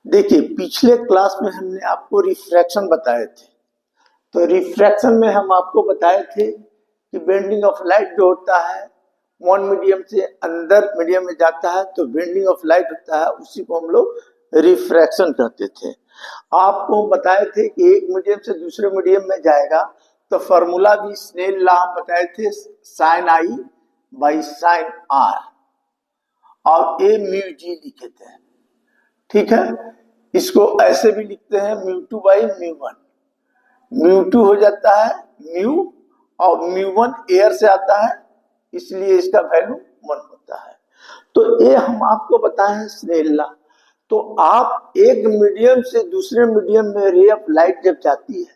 देखिए, पिछले क्लास में हमने आपको रिफ्रैक्शन बताए थे। तो रिफ्रैक्शन में हम आपको बताए थे कि बेंडिंग ऑफ लाइट जो होता है वन मीडियम से अंदर मीडियम में जाता है तो बेंडिंग ऑफ लाइट होता है, उसी को हम लोग रिफ्रैक्शन कहते थे। आपको हम बताए थे कि एक मीडियम से दूसरे मीडियम में जाएगा तो फॉर्मूला भी स्नेल लॉ हम बताए थे, sine i by sine r और ए म्यू जी लिखे थे। ठीक है, इसको ऐसे भी लिखते हैं mu two by mu one. Mu two हो जाता है म्यू और म्यू वन एयर से आता है, इसलिए इसका वैल्यू 1 होता है। तो ये हम आपको बताए हैं स्नेल लॉ। तो आप एक मीडियम से दूसरे मीडियम में रे ऑफ लाइट जब जाती है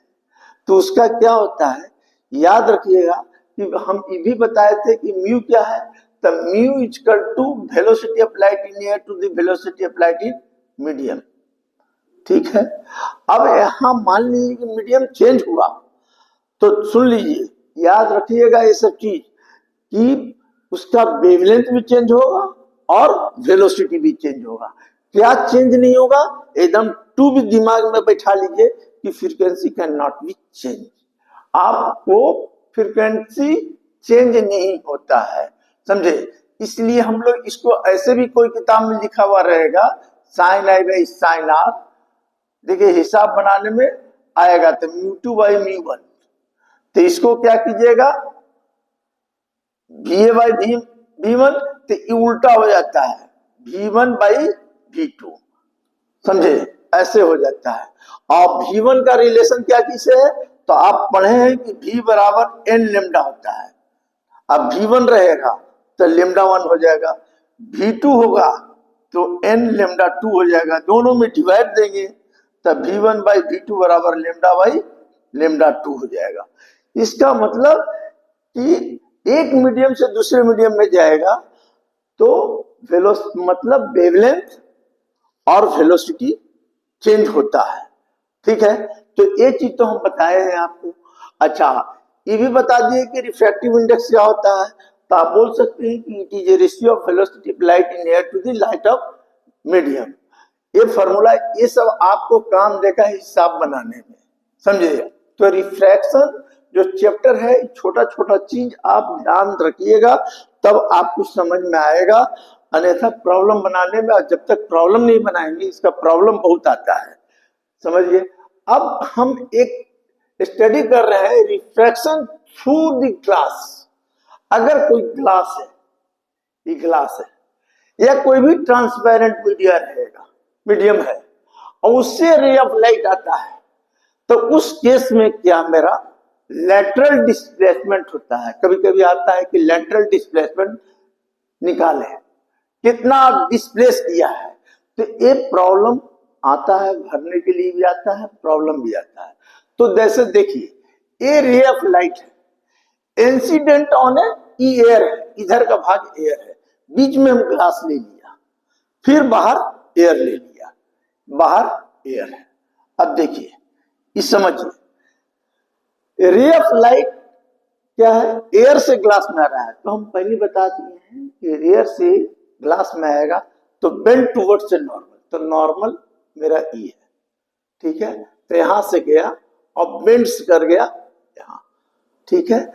तो उसका क्या होता है, याद रखिएगा कि हम ये भी बताए थे कि म्यू क्या है, तो mu equal to velocity of light in air to the velocity of light in medium. ठीक है, अब यहां मान लीजिए कि मीडियम चेंज हुआ तो सुन लीजिए, याद रखिएगा ये सब चीज कि उसका वेवलेंथ भी चेंज होगा और वेलोसिटी भी चेंज होगा। क्या चेंज नहीं होगा, एकदम टू भी दिमाग में बैठा लीजिए कि frequency can not be change. आपको फ्रीक्वेंसी चेंज नहीं होता है, समझे। इसलिए हम लोग इसको ऐसे भी कोई किताब में लिखा हुआ रहेगा sine i by sine r, देखिए हिसाब बनाने में आएगा तो mu two by mu one. तो इसको क्या कीजिएगा, v a by v one, तो ये उल्टा हो जाता है v one by v two, समझे, ऐसे हो जाता है। और वी वन का रिलेशन क्या किसे है, तो आप पढ़े हैं कि v बराबर एन लेमडा होता है। अब वी वन रहेगा तो लेमडा वन हो जाएगा, वी टू होगा तो एन लेमडा टू हो जाएगा, दोनों में डिवाइड देंगे तब v one by v two बराबर लेमडा बाई लेमडा टू हो जाएगा। इसका मतलब कि एक मीडियम से दूसरे मीडियम में जाएगा तो मतलब वेवलेंथ और वेलोसिटी चेंज होता है। ठीक है, तो ये चीज तो हम बताए हैं आपको। अच्छा, ये भी बता दिए कि रिफ्रैक्टिव इंडेक्स क्या होता है, तो आप बोल सकते हैं कि it is a ratio of velocity of light in air to the light of medium. ये फॉर्मूला, ये सब आपको काम देगा हिसाब बनाने में, समझे। तो रिफ्रैक्शन जो चैप्टर है, छोटा छोटा चीज आप ध्यान रखिएगा तब आपको समझ में आएगा, अन्यथा प्रॉब्लम बनाने में, और जब तक प्रॉब्लम नहीं बनाएंगे इसका प्रॉब्लम बहुत आता है, समझिए। अब हम एक स्टडी कर रहे हैं रिफ्रैक्शन थ्रू द ग्लास। अगर कोई ग्लास है, ये ग्लास है या कोई भी ट्रांसपेरेंट मीडियम है और उससे रे ऑफ लाइट आता है, तो उस केस में क्या मेरा लैटरल डिस्प्लेसमेंट होता है। कभी कभी आता है कि लैटरल डिस्प्लेसमेंट निकाले, कितना डिस्प्लेस किया है। तो ये प्रॉब्लम आता है, भरने के लिए भी आता है, प्रॉब्लम भी आता है। तो जैसे देखिए, ये रे ऑफ लाइट है, इंसिडेंट ऑन ए एयर है, इधर का भाग एयर है, बीच में हम ग्लास ले लिया, फिर बाहर एयर ले लिया, बाहर एयर है। अब देखिए, इस समझिए, रे ऑफ लाइट क्या है, एयर से ग्लास में आ रहा है, तो हम पहले बता दिए हैं कि एयर से ग्लास में आएगा तो बेंड टुवर्ड्स से नॉर्मल, तो नॉर्मल मेरा ई है। ठीक है, तो यहां से गया और बेंड्स कर गया यहां, ठीक है,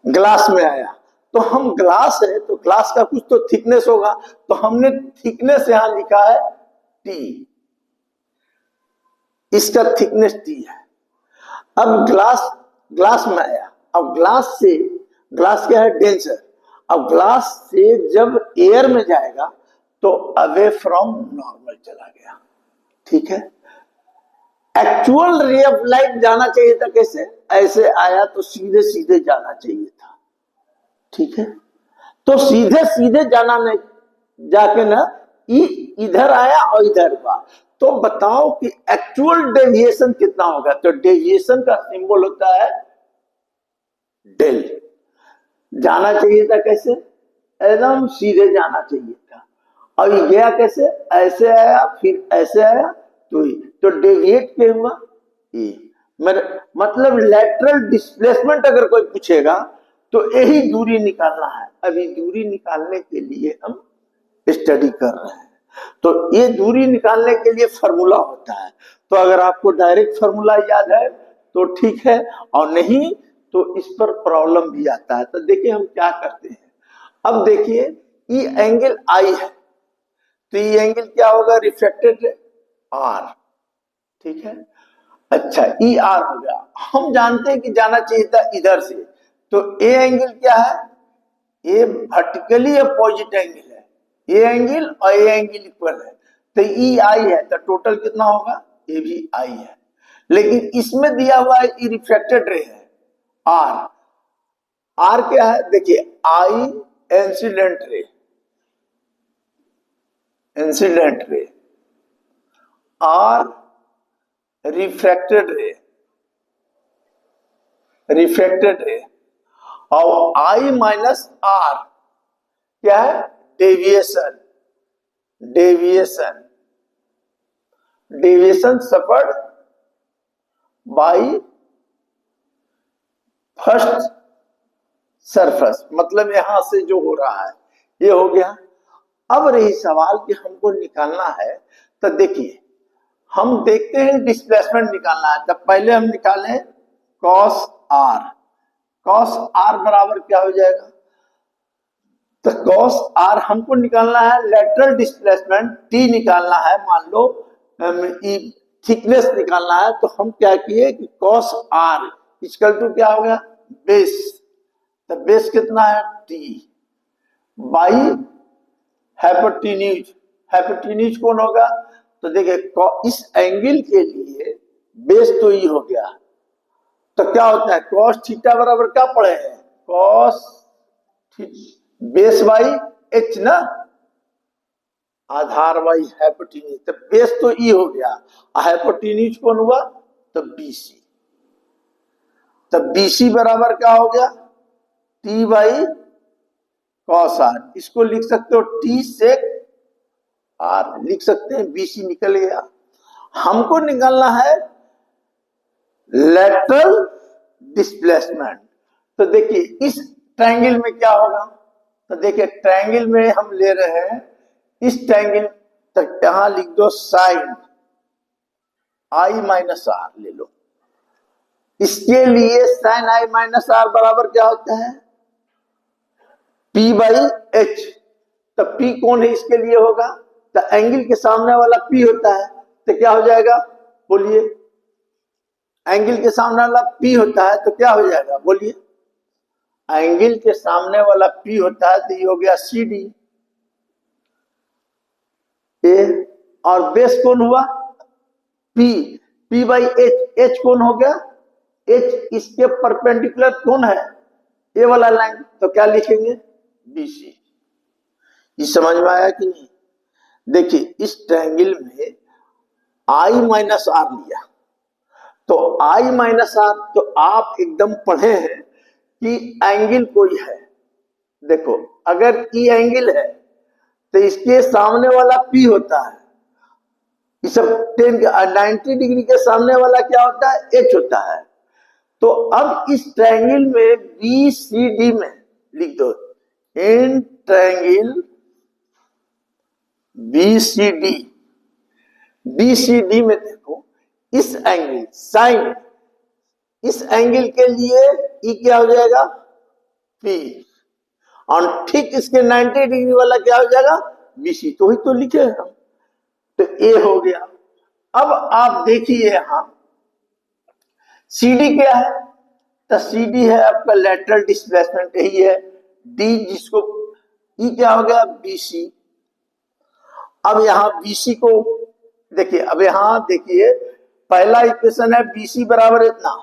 ग्लास में आया। तो हम ग्लास है तो ग्लास का कुछ तो थिकनेस होगा, तो हमने थिकनेस यहां लिखा है टी, इसका थिकनेस टी है। अब ग्लास में आया, अब ग्लास क्या है, डेंसर। अब ग्लास से जब एयर में जाएगा तो अवे फ्रॉम नॉर्मल चला गया। ठीक है, एक्चुअल रे ऑफ लाइट जाना चाहिए था कैसे, ऐसे आया तो सीधे सीधे जाना चाहिए था। ठीक है, तो सीधे सीधे जाना नहीं, जाके ना इधर आया और इधर हुआ, तो बताओ कि एक्चुअल डेविएशन कितना होगा। तो डेविएशन का सिंबल होता है डेल। जाना चाहिए था कैसे, एकदम सीधे जाना चाहिए था, और ये गया कैसे, ऐसे आया फिर ऐसे आया, तो डेविएट क्या हुआ, ये मतलब लेटरल डिस्प्लेसमेंट अगर कोई पूछेगा तो यही दूरी निकालना है। अभी दूरी निकालने के लिए हम स्टडी कर रहे हैं। तो ये दूरी निकालने के लिए फॉर्मूला होता है। तो अगर आपको डायरेक्ट फॉर्मूला याद है तो ठीक है, और नहीं तो इस पर प्रॉब्लम भी आता है। तो देखिए हम क्या करते हैं। अब देखिए ई एंगल आई है, तो ये एंगल क्या होगा, रिफ्लेक्टेड आर, ठीक है। अच्छा ई आर हो गया, हम जानते हैं कि जाना चाहिए था इधर से, तो ए एंगल क्या है, ये वर्टिकली अपोजिट एंगल है, ये एंगल और ये एंगल इक्वल है, तो ई आई है, तो टोटल कितना होगा, ये भी आई है। लेकिन इसमें दिया हुआ है ई रिफ्लेक्टेड रे है आर, आर क्या है, देखिए i incident ray, incident ray, r refracted ray, reflected ray, और आई माइनस आर क्या है, deviation, deviation, deviation suffered by first surface, मतलब यहां से जो हो रहा है ये हो गया। अब रही सवाल कि हमको निकालना है, तो देखिए हम देखते हैं डिस्प्लेसमेंट निकालना है, तो पहले हम निकालें कॉस आर, कॉस आर बराबर क्या हो जाएगा, तो कॉस आर हमको निकालना है लेटरल डिस्प्लेसमेंट, टी निकालना है, मान लो थिकनेस निकालना है, तो हम क्या किए कि कॉस आर इक्वल टू क्या हो गया, बेस, तो बेस कितना है, टी बाई हाइपोटेन्यूज, हाइपोटेन्यूज कौन होगा, तो देखिए इस एंगल के लिए बेस तो ई हो गया, तो क्या होता है कॉस थीटा बराबर क्या पड़े हैं, कॉस बेस बाई एच ना, आधार बाई हाइपोटेन्यूज, तो बेस तो ई हो गया, हाइपोटेन्यूज कौन हुआ, तो बीसी, तो बीसी बराबर क्या हो गया, टी बाई कॉस आर, इसको लिख सकते हो टी सेक आर, लिख सकते हैं, बीसी निकल गया। हमको निकालना है लेटरल डिस्प्लेसमेंट, तो देखिए इस ट्रायंगल में क्या होगा, तो देखिए ट्रायंगल में हम ले रहे हैं इस ट्रायंगल, तक यहां लिख दो साइन आई माइनस आर ले लो, इसके लिए साइन आई माइनस आर बराबर क्या होता है, P बाई एच, तो P कौन है इसके लिए होगा, तो एंगल के सामने वाला P होता है, तो क्या हो जाएगा, बोलिए, एंगल के सामने वाला P होता है तो क्या हो जाएगा, बोलिए, एंगल के सामने वाला P होता है तो ये हो गया सी डी ए, और बेस कौन हुआ, P, P by H, H कौन हो गया, एच इसके परपेंडिकुलर कौन है, ये वाला लाइन, तो क्या लिखेंगे, बीसी। ये समझ में आया कि नहीं, देखिए इस ट्रायंगल में आई माइनस आर लिया, तो आई माइनस आर, तो आप एकदम पढ़े हैं कि एंगल कोई है, देखो अगर ई एंगल है तो इसके सामने वाला पी होता है, इस 90 डिग्री के सामने वाला क्या होता है, एच होता है, तो अब इस ट्रायंगल में बी सी डी में लिख दो, in triangle B C D, B C D में देखो इस एंगल साइन, इस एंगल के लिए ई क्या हो जाएगा, पी, और ठीक इसके 90 डिग्री वाला क्या हो जाएगा, बीसी, तो ही तो लिखे हम, तो ए हो गया। अब आप देखिए यहां सीडी क्या है, तो सीडी है आपका लेटरल डिस्प्लेसमेंट, यही है डी, जिसको ई क्या हो गया, बीसी। अब यहां बीसी को देखिए, अब यहां देखिए पहला इक्वेशन है बीसी बराबर इतना,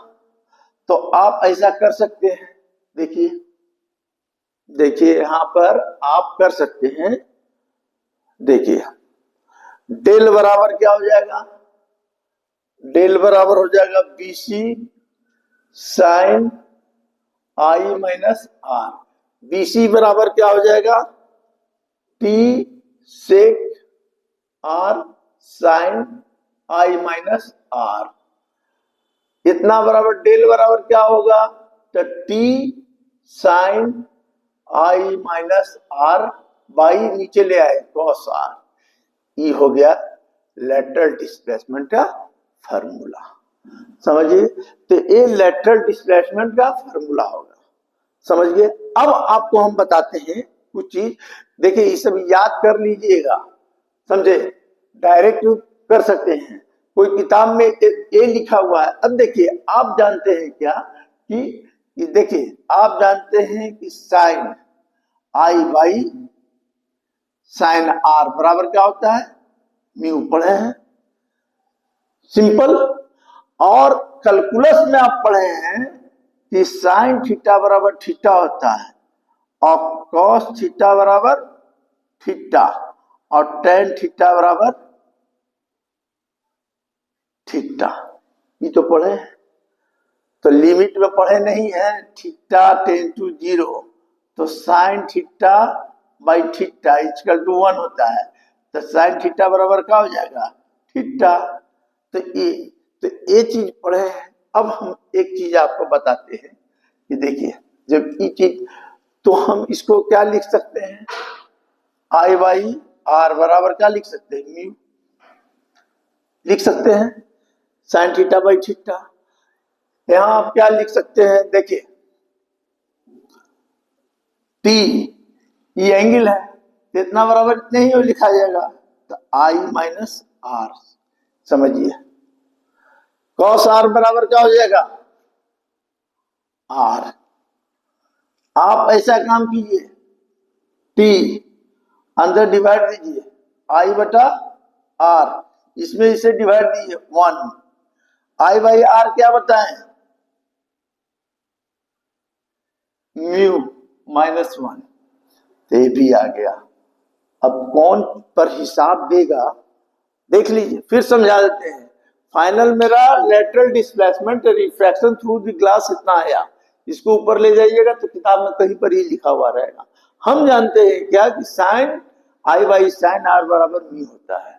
तो आप ऐसा कर सकते हैं, देखिए देखिए यहां पर आप कर सकते हैं, देखिए डेल बराबर क्या हो जाएगा, डेल बराबर हो जाएगा BC sine i minus r, BC बराबर क्या हो जाएगा, t sec r sine i minus r, इतना बराबर डेल बराबर क्या होगा, तो t sine i minus r by नीचे ले आए कॉस आर, ई हो गया लेटरल डिस्प्लेसमेंट का फार्मूला, समझिए। तो ये लेटरल डिस्प्लेसमेंट का फार्मूला होगा, समझ गए। अब आपको हम बताते हैं कुछ चीज, देखिए ये सब याद कर लीजिएगा, समझे, डायरेक्ट कर सकते हैं। कोई किताब में ए लिखा हुआ है। अब देखिए आप जानते हैं क्या कि देखिए आप जानते हैं कि sine i by sine r बराबर क्या होता है, म्यू पढ़े हैं, सिंपल। और कैलकुलस में आप पढ़े हैं कि साइन थीटा बराबर थीटा होता है और कॉस थीटा बराबर थीटा और टेन थीटा बराबर थीटा, ये तो पढ़े हैं। तो लिमिट में पढ़े नहीं है, थीटा टेन टू 0, तो sine theta by theta equal to 1 होता है। तो साइन थीटा बराबर क्या हो जाएगा, थीटा। तो ये चीज पढ़े हैं। अब हम एक चीज आपको बताते हैं कि देखिए जब ये चीज, तो हम इसको क्या लिख सकते हैं, आई बाई आर बराबर क्या लिख सकते हैं, म्यू लिख सकते हैं, साइन थीटा बाई थीटा। यहां आप क्या लिख सकते हैं, देखिए टी ये एंगल है, इतना बराबर इतने ही लिखा जाएगा, तो आई माइनस आर, समझिए। कॉस आर बराबर क्या हो जाएगा, आर। आप ऐसा काम कीजिए, टी अंदर डिवाइड दीजिए, आई बटा आर, इसमें इसे डिवाइड दीजिए 1, आई बाई आर क्या बताएं, म्यू माइनस 1, तो ये भी आ गया। अब कौन पर हिसाब देगा देख लीजिए, फिर समझा देते हैं। फाइनल मेरा lateral displacement refraction through the glass इतना आया, इसको ऊपर ले जाइएगा तो किताब में कहीं पर ही लिखा हुआ रहेगा। हम जानते हैं क्या कि sine i by sine r बराबर म्यू होता है,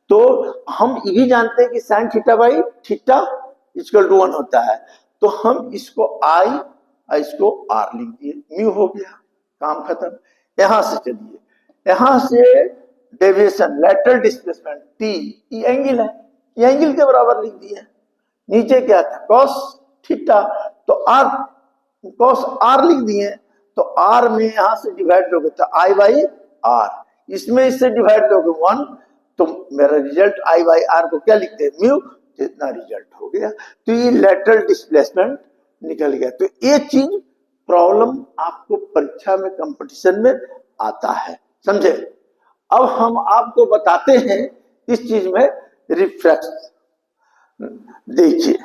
तो हम ये भी जानते हैं कि sine theta by theta equal to 1 होता है। तो हम इसको आई और इसको आर लिख दिए, म्यू हो गया, काम खत्म। यहां से चलिए, यहां से डेविएशन लेटरल डिस्प्लेसमेंट टी, ये एंगल है, ये एंगल के बराबर लिख दिए। नीचे क्या था, कॉस थीटा, तो आर कॉस आर लिख दिए। तो आर में यहां से डिवाइड दोगे तो आई बाई आर, इसमें इससे डिवाइड दोगे 1, तो मेरा रिजल्ट आई बाई आर को क्या लिखते हैं, म्यू, इतना रिजल्ट हो गया। तो ये लेटरल डिस्प्लेसमेंट निकल गया। तो ये चीज प्रॉब्लम आपको परीक्षा में कंपटीशन में आता है, समझे। अब हम आपको बताते हैं इस चीज में रिफ्रैक्शन। देखिए